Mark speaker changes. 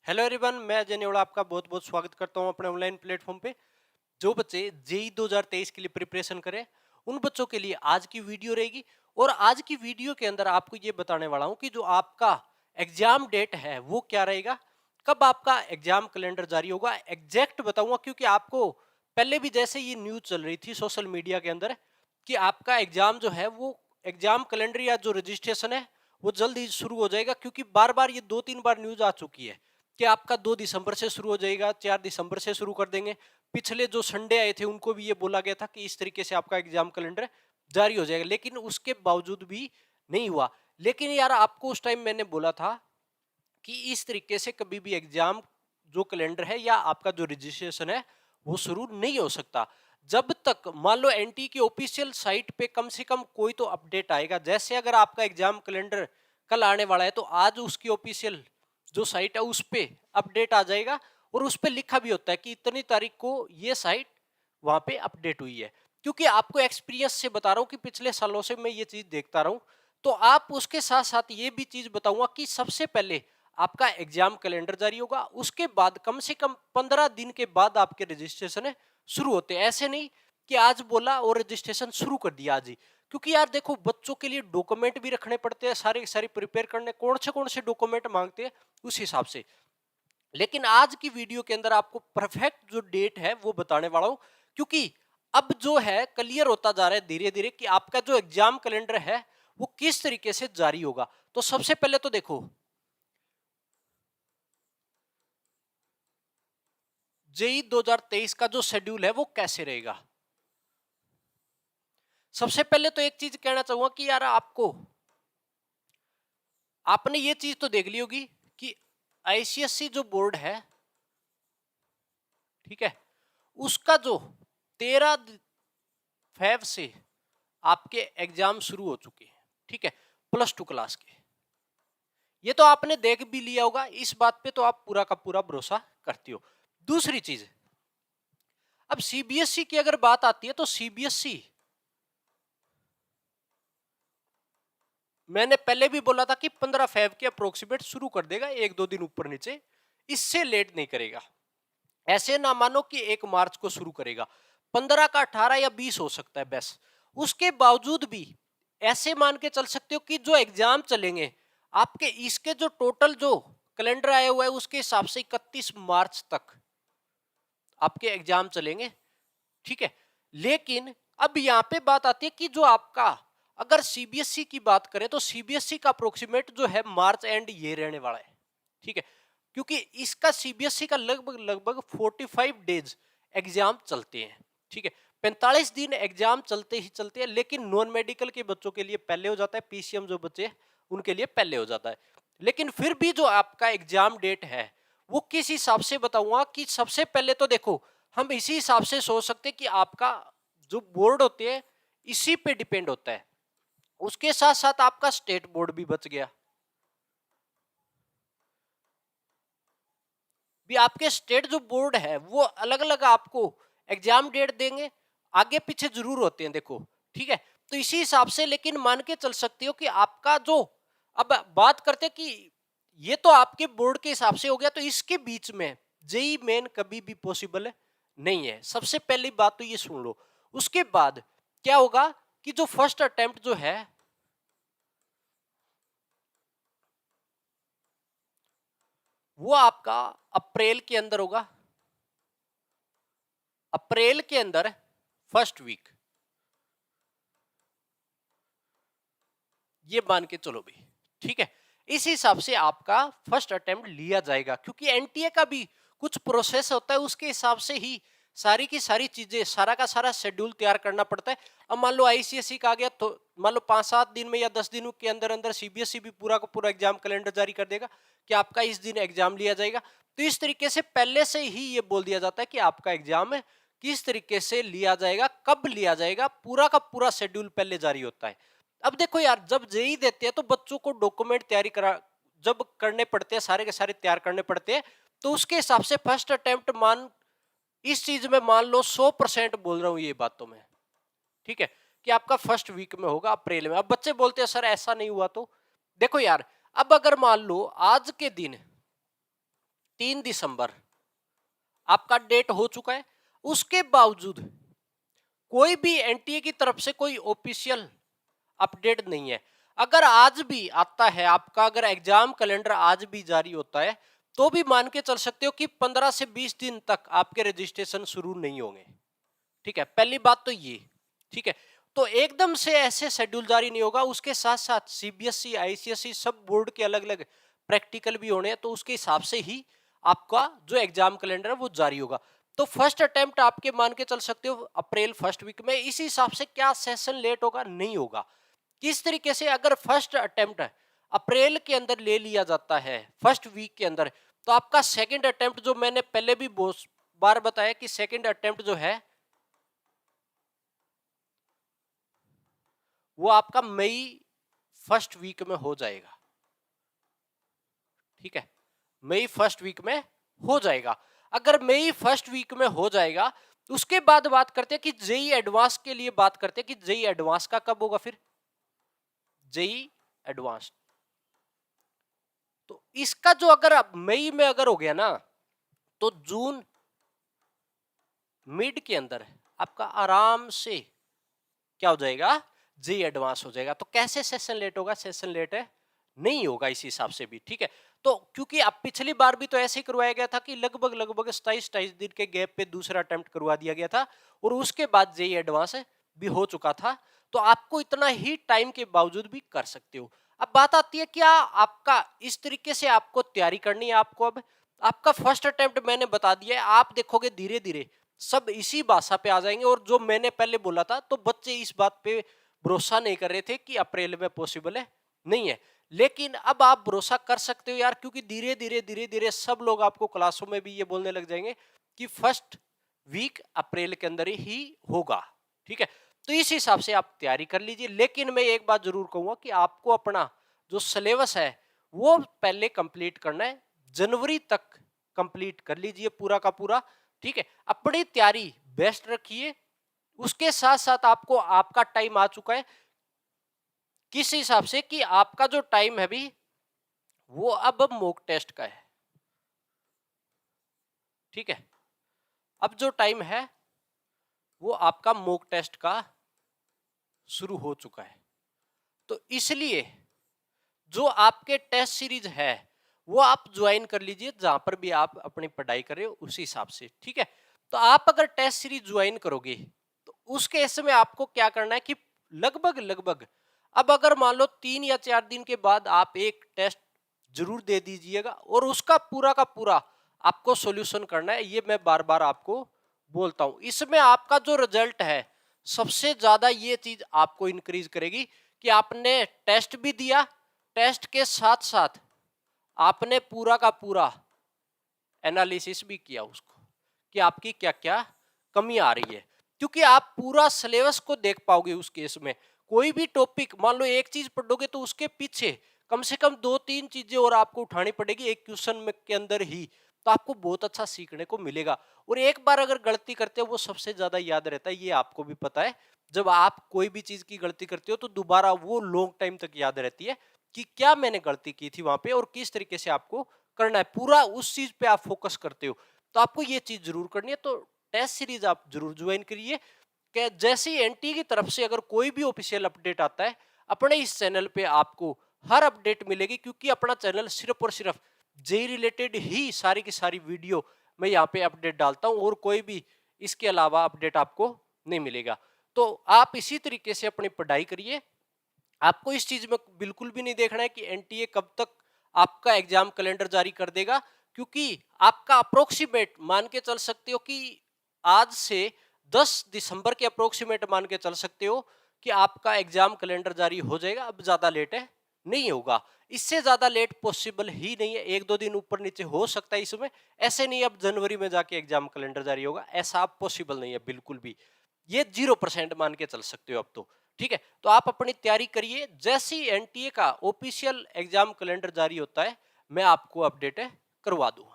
Speaker 1: Hello everyone, मैं अजय नेवड़ा आपका बहुत बहुत स्वागत करता हूं अपने ऑनलाइन प्लेटफॉर्म पे। जो बच्चे जेई 2023 के लिए प्रिपरेशन करें, उन बच्चों के लिए आज की वीडियो रहेगी। और आज की वीडियो के अंदर आपको ये बताने वाला हूं कि जो आपका एग्जाम डेट है वो क्या रहेगा, कब आपका एग्जाम कैलेंडर जारी होगा, एग्जैक्ट बताऊंगा। क्योंकि आपको पहले भी जैसे ये न्यूज चल रही थी सोशल मीडिया के अंदर कि आपका एग्जाम जो है वो एग्जाम कैलेंडर या जो रजिस्ट्रेशन है वो जल्द ही शुरू हो जाएगा। क्योंकि बार बार ये 2-3 बार न्यूज आ चुकी है कि आपका 2 दिसंबर से शुरू हो जाएगा, 4 दिसंबर से शुरू कर देंगे। पिछले जो संडे आए थे उनको भी ये बोला गया था कि इस तरीके से आपका एग्जाम कैलेंडर जारी हो जाएगा, लेकिन उसके बावजूद भी नहीं हुआ। लेकिन यार आपको उस टाइम मैंने बोला था कि इस तरीके से कभी भी एग्जाम जो कैलेंडर है या आपका जो रजिस्ट्रेशन है वो शुरू नहीं हो सकता जब तक मान लो एनटी की ऑफिशियल साइट पे कम से कम कोई तो अपडेट आएगा। जैसे अगर आपका एग्जाम कैलेंडर कल आने वाला है तो आज उसकी ऑफिशियल जो साइट है उस पे अपडेट आ जाएगा और उस पे लिखा भी होता है कि इतनी तारीख को ये साइट वहां पे अपडेट हुई है। क्योंकि आपको एक्सपीरियंस से बता रहा हूँ कि पिछले सालों से मैं ये चीज देखता रहा हूँ। तो आप उसके साथ साथ ये भी चीज बताऊंगा कि सबसे पहले आपका एग्जाम कैलेंडर जारी होगा, उसके बाद कम से कम 15 दिन के बाद आपके रजिस्ट्रेशन है शुरू होते हैं। ऐसे नहीं कि आज बोला और रजिस्ट्रेशन शुरू कर दिया आज ही। क्योंकि यार देखो बच्चों के लिए डॉक्यूमेंट भी रखने पड़ते हैं, सारे सारे प्रिपेयर करने, कौन से डॉक्यूमेंट मांगते हैं उस हिसाब से। लेकिन आज की वीडियो के अंदर आपको परफेक्ट जो डेट है वो बताने वाला हूं। क्योंकि अब जो है क्लियर होता जा रहा है धीरे धीरे कि आपका जो एग्जाम कैलेंडर है वो किस तरीके से जारी होगा। तो सबसे पहले तो देखो जेई 2023 का जो शेड्यूल है वो कैसे रहेगा। सबसे पहले तो एक चीज कहना चाहूंगा कि यार आपको आपने ये चीज तो देख ली होगी कि आईसीएससी जो बोर्ड है, ठीक है, उसका जो 13 फेब से आपके एग्जाम शुरू हो चुके हैं, ठीक है, +2 क्लास के। ये तो आपने देख भी लिया होगा, इस बात पे तो आप पूरा का पूरा भरोसा करती हो। दूसरी चीज, अब सीबीएसई की अगर बात आती है तो सीबीएसई मैंने पहले भी बोला था कि 15 फेब के अप्रोक्सीमेट शुरू कर देगा, 1-2 दिन ऊपर नीचे, इससे लेट नहीं करेगा। ऐसे ना मानो कि 1 मार्च को शुरू करेगा, 15 का 18 या 20 हो सकता है बस। उसके बावजूद भी ऐसे मान के चल सकते हो कि जो एग्जाम चलेंगे आपके, इसके जो टोटल जो कैलेंडर आया हुआ है उसके हिसाब से 31 मार्च तक आपके एग्जाम चलेंगे, ठीक है। लेकिन अब यहां पे बात आती है कि जो आपका अगर सीबीएसई की बात करें तो सीबीएसई का अप्रोक्सीमेट जो है मार्च एंड ये रहने वाला है, ठीक है। क्योंकि इसका सीबीएसई का लगभग लगभग 45 डेज एग्जाम चलते हैं, ठीक है। 45 दिन एग्जाम चलते ही चलते हैं। लेकिन नॉन मेडिकल के बच्चों के लिए पहले हो जाता है, पीसीएम जो बच्चे हैं उनके लिए पहले हो जाता है। लेकिन फिर भी जो आपका एग्जाम डेट है वो किस हिसाब से बताऊंगा कि सबसे पहले तो देखो हम इसी हिसाब से सोच सकते हैं कि आपका जो बोर्ड होते हैं इसी पे डिपेंड होता है। उसके साथ साथ आपका स्टेट बोर्ड भी बच गया। भी आपके स्टेट जो बोर्ड है वो अलग अलग आपको एग्जाम डेट देंगे, आगे पीछे जरूर होते हैं देखो, ठीक है। तो इसी हिसाब से लेकिन मान के चल सकते हो कि आपका जो, अब बात करते हैं कि ये तो आपके बोर्ड के हिसाब से हो गया, तो इसके बीच में जेई मेन कभी भी पॉसिबल नहीं है। सबसे पहली बात तो ये सुन लो। उसके बाद क्या होगा कि जो फर्स्ट अटेम्प्ट जो है वो आपका अप्रैल के अंदर होगा, अप्रैल के अंदर फर्स्ट वीक, ये मान के चलो भी, ठीक है। इस हिसाब से आपका फर्स्ट अटेम्प्ट लिया जाएगा। क्योंकि एनटीए का भी कुछ प्रोसेस होता है, उसके हिसाब से ही सारी की सारी चीजें, सारा का सारा शेड्यूल तैयार करना पड़ता है। अब मान लो आईसीएसई का आ गया तो मान लो 5-7 दिन में या 10 दिनों के अंदर अंदर सीबीएसई भी पूरा का पूरा एग्जाम कैलेंडर जारी कर देगा कि आपका इस दिन एग्जाम लिया जाएगा। तो इस तरीके से पहले से ही ये बोल दिया जाता है कि आपका एग्जाम है किस तरीके से लिया जाएगा, कब लिया जाएगा, पूरा का पूरा शेड्यूल पहले जारी होता है। अब देखो यार जब जेई देते हैं तो बच्चों को डॉक्यूमेंट तैयारी करा जब करने पड़ते हैं, सारे के सारे तैयार करने पड़ते हैं। तो उसके हिसाब से फर्स्ट अटेम्प्ट मान, इस चीज में मान लो 100% बोल रहा हूं ये बातों में, ठीक है, कि आपका फर्स्ट वीक में होगा अप्रैल में। अब बच्चे बोलते हैं सर ऐसा नहीं हुआ तो देखो यार, अब अगर मान लो आज के दिन 3 दिसंबर आपका डेट हो चुका है, उसके बावजूद कोई भी एनटीए की तरफ से कोई ऑफिशियल अपडेट नहीं है। अगर आज भी आता है आपका, अगर एग्जाम कैलेंडर आज भी जारी होता है, तो भी मान के चल सकते हो कि 15 से 20 दिन तक आपके रजिस्ट्रेशन शुरू नहीं होंगे। ठीक है, पहली बात तो ये। ठीक है, तो एकदम से ऐसे शेड्यूल जारी नहीं होगा। उसके साथ साथ सीबीएसई, आईसीएसई सब बोर्ड के अलग अलग प्रैक्टिकल भी होने हैं, तो उसके हिसाब से ही आपका जो एग्जाम कैलेंडर है वो जारी होगा। तो फर्स्ट अटेम्प्ट आपके मान के चल सकते हो अप्रैल फर्स्ट वीक में। इस हिसाब से क्या सेशन लेट होगा? नहीं होगा। किस तरीके से, अगर फर्स्ट अटेम्प्ट अप्रैल के अंदर ले लिया जाता है फर्स्ट वीक के अंदर, तो आपका सेकंड अटेम्प्ट, जो मैंने पहले भी बहुत बार बताया कि सेकंड अटेम्प्ट जो है वो आपका मई फर्स्ट वीक में हो जाएगा। ठीक है, मई फर्स्ट वीक में हो जाएगा। अगर मई फर्स्ट वीक में हो जाएगा, उसके बाद बात करते हैं कि जेई एडवांस के लिए बात करते हैं कि जेई एडवांस का कब होगा। फिर जेई एडवांस, तो इसका जो अगर मई में अगर हो गया ना, तो जून मिड के अंदर आपका आराम से क्या हो जाएगा? जी एडवांस हो जाएगा। तो कैसे सेशन लेट होगा? सेशन लेट है नहीं होगा इस हिसाब से भी। ठीक है, तो क्योंकि अब पिछली बार भी तो ऐसे ही करवाया गया था कि लगभग लगभग 27 दिन के गैप पे दूसरा अटेम्प्ट करवा दिया गया था, और उसके बाद जेई एडवांस भी हो चुका था। तो आपको इतना ही टाइम के बावजूद भी कर सकते हो। अब बात आती है क्या आपका इस तरीके से आपको तैयारी करनी है। आपको अब आपका फर्स्ट अटेम्प्ट मैंने बता दिया है, आप देखोगे धीरे धीरे सब इसी भाषा पे आ जाएंगे। और जो मैंने पहले बोला था, तो बच्चे इस बात पे भरोसा नहीं कर रहे थे कि अप्रैल में पॉसिबल है, नहीं है। लेकिन अब आप भरोसा कर सकते हो यार, क्योंकि धीरे धीरे सब लोग आपको क्लासों में भी ये बोलने लग जाएंगे कि फर्स्ट वीक अप्रैल के अंदर ही होगा। ठीक है, तो इस हिसाब से आप तैयारी कर लीजिए। लेकिन मैं एक बात जरूर कहूंगा कि आपको अपना जो सिलेबस है वो पहले कंप्लीट करना है। जनवरी तक कंप्लीट कर लीजिए पूरा का पूरा। ठीक है, अपनी तैयारी बेस्ट रखिए। उसके साथ साथ आपको आपका टाइम आ चुका है किस हिसाब से कि आपका जो टाइम है भी वो अब मॉक टेस्ट का है। ठीक है, अब जो टाइम है वो आपका मॉक टेस्ट का शुरू हो चुका है। तो इसलिए जो आपके टेस्ट सीरीज है वो आप ज्वाइन कर लीजिए, जहां पर भी आप अपनी पढ़ाई कर रहे हो उसी हिसाब से। ठीक है, तो आप अगर टेस्ट सीरीज ज्वाइन करोगे तो उस केस में आपको क्या करना है कि लगभग लगभग अब अगर मान लो 3 या 4 दिन के बाद आप एक टेस्ट जरूर दे दीजिएगा, और उसका पूरा का पूरा आपको सॉल्यूशन करना है। ये मैं बार बार आपको बोलता हूं। इसमें आपका जो रिजल्ट है सबसे ज्यादा ये चीज आपको इंक्रीज करेगी कि आपने टेस्ट भी दिया, टेस्ट के साथ साथ आपने पूरा का पूरा एनालिसिस भी किया उसको कि आपकी क्या क्या कमी आ रही है। क्योंकि आप पूरा सिलेबस को देख पाओगे उस केस में। कोई भी टॉपिक मान लो एक चीज पढ़ोगे तो उसके पीछे कम से कम 2-3 चीजें और आपको उठानी पड़ेगी एक क्वेश्चन में के अंदर ही। तो आपको बहुत अच्छा सीखने को मिलेगा। और एक बार अगर गलती करते हो वो सबसे ज्यादा याद रहता है, ये आपको भी पता है। जब आप कोई भी चीज की गलती करते हो तो दोबारा वो लॉन्ग टाइम तक याद रहती है कि क्या मैंने गलती की थी वहां पे और किस तरीके से आपको करना है। पूरा उस चीज पे आप फोकस करते हो। तो आपको ये चीज जरूर करनी है। तो टेस्ट सीरीज आप जरूर ज्वाइन करिए। जैसे ही एनटी की तरफ से अगर कोई भी ऑफिशियल अपडेट आता है, अपने इस चैनल पे आपको हर अपडेट मिलेगी। क्योंकि अपना चैनल सिर्फ और सिर्फ जेई रिलेटेड ही सारी की सारी वीडियो मैं यहाँ पे अपडेट डालता हूँ, और कोई भी इसके अलावा अपडेट आपको नहीं मिलेगा। तो आप इसी तरीके से अपनी पढ़ाई करिए। आपको इस चीज में बिल्कुल भी नहीं देखना है कि एनटीए कब तक आपका एग्जाम कैलेंडर जारी कर देगा। क्योंकि आपका अप्रोक्सीमेट मान के चल सकते हो कि आज से 10 दिसंबर के अप्रोक्सीमेट मान के चल सकते हो कि आपका एग्जाम कैलेंडर जारी हो जाएगा। अब ज्यादा लेट है नहीं होगा, इससे ज्यादा लेट पॉसिबल ही नहीं है। 1-2 दिन ऊपर नीचे हो सकता है इसमें, ऐसे नहीं अब जनवरी में जाके एग्जाम कैलेंडर जारी होगा, ऐसा पॉसिबल नहीं है बिल्कुल भी। ये 0% मान के चल सकते हो अब तो। ठीक है, तो आप अपनी तैयारी करिए। जैसे ही एनटीए का ऑफिशियल एग्जाम कैलेंडर जारी होता है मैं आपको अपडेट करवा दूंगा।